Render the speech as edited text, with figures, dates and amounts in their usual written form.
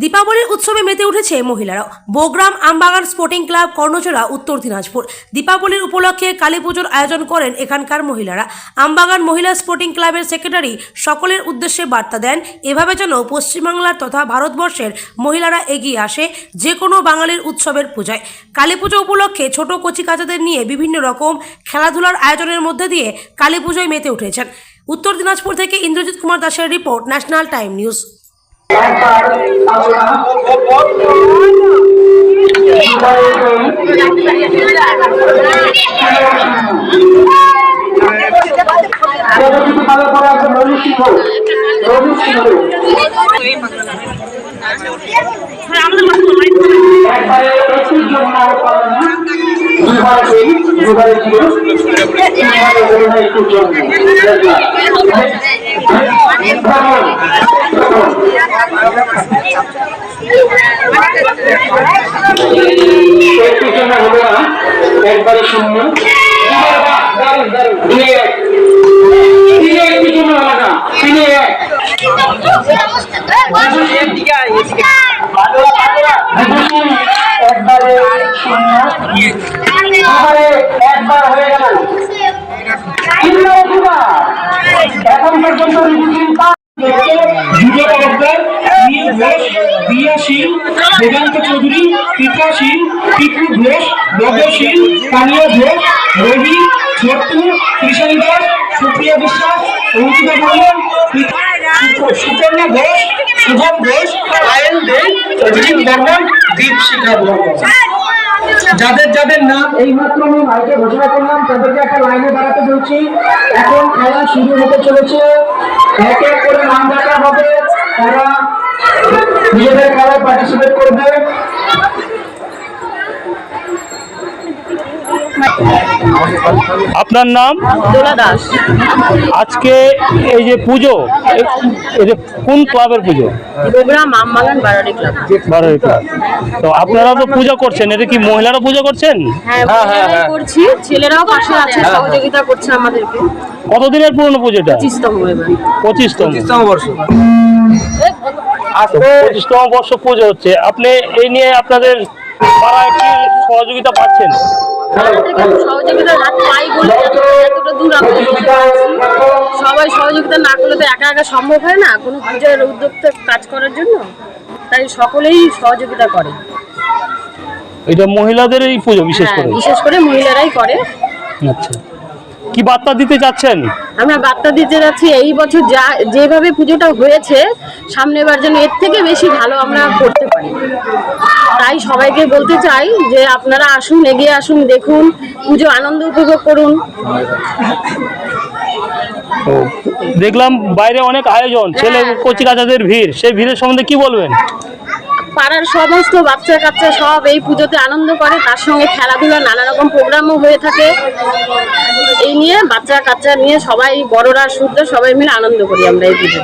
দীপাবলির উৎসবে মেতে উঠেছে মহিলারাও। বগ্রাম আমবাগান স্পোর্টিং ক্লাব, কর্ণচড়া, উত্তর দিনাজপুর। দীপাবলির উপলক্ষে কালী পুজোর আয়োজন করেন এখানকার মহিলারা। আমবাগান মহিলা স্পোর্টিং ক্লাবের সেক্রেটারি সকলের উদ্দেশ্যে বার্তা দেন, এভাবে যেন পশ্চিমবাংলার তথা ভারতবর্ষের মহিলারা এগিয়ে আসে যে কোনো বাঙালির উৎসবের পূজায়। কালী পুজো উপলক্ষে ছোট কচিকাচাদের নিয়ে বিভিন্ন রকম খেলাধুলার আয়োজনের মধ্যে দিয়ে কালী পুজোয় মেতে উঠেছেন। উত্তর দিনাজপুর থেকে ইন্দ্রজিৎ কুমার দাসের রিপোর্ট, ন্যাশনাল টাইম নিউজ। একবারে শূন্য একবার হয়ে গেল। এখন পর্যন্ত যুব কর্মকার নীল ঘোষ, দিয়া শীল, বেদান্ত চৌধুরী, পিতা শীল, পিকু ঘোষ, নব শীল, কানিয়া ঘোষ, রবি, ছোট্টু, কৃষণ দাস, সুপ্রিয়া বিশ্বাস, অঙ্কিতা বর্মন, সুকন্যা ঘোষ, শুভম ঘোষ, আয়ন দে, অজিত বর্মন, দীপশিখা বর্মন। যাদের যাদের নাম এইমাত্র আমি মাইকে ঘোষণা করলাম তাদেরকে একটা লাইনে দাঁড়াতে বলছি। এখন খেলা শুরু হতে চলেছে, এক এক করে নাম ডাকা হবে, তারা নিজেদের খেলায় পার্টিসিপেট করবে। আপনার নাম? দোলা দাস। আজকে এই যে পুজো, এই যে কোন ক্লাবের পুজো? বগুড়াম আমবাগান বারোয়ারি ক্লাব। বারোয়ারি ক্লাব। তো আপনারা তো পূজা করছেন, এটা কি মহিলারা পূজা করছেন? হ্যাঁ, করছি, ছেলেরাও পাশে আছে, সহযোগিতা করছে আমাদেরকে। কতদিনের পুরনো পুজোটা? 25তম এবার। 25তম বর্ষ। 25তম বর্ষ পুজো হচ্ছে। আপনি এই নিয়ে আপনাদের পাড়ায় কি সহযোগিতা পাচ্ছেন? সহযোগিতা পাই বলে এতটা দূর সবাই সহযোগিতা না করলে তো একা একা সম্ভব হয় না কোনো পূজার উদ্যোক্তা কাজ করার জন্য, তাই সকলেই সহযোগিতা করে। এটা মহিলাদের এই পুজো বিশেষ করে মহিলারাই করে। আচ্ছা, কি বার্তা দিতে চাচ্ছেন? আমরা বার্তা দিতে যাচ্ছি, এই বছর যেভাবে পুজোটা হয়েছে, সামনের বার যেন এর থেকে বেশি ভালো আমরা করতে পারি। তাই সবাইকে বলতে চাই যে আপনারা আসুন, এগিয়ে আসুন, দেখুন, পুজো আনন্দ উপভোগ করুন। দেখলাম বাইরে অনেক আয়োজন, ছেলে কচিকাচাদের ভিড়, সেই ভিড়ের সম্বন্ধে কি বলবেন? পাড়ার সমস্ত বাচ্চা কাচ্চা সব এই পুজোতে আনন্দ করে, তার সঙ্গে খেলাধুলা, নানা রকম প্রোগ্রামও হয়ে থাকে। এই নিয়ে বাচ্চা কাচ্চা নিয়ে সবাই, বড়রা শুদ্ধ, সবাই মিলে আনন্দ করি আমরা এই পুজো।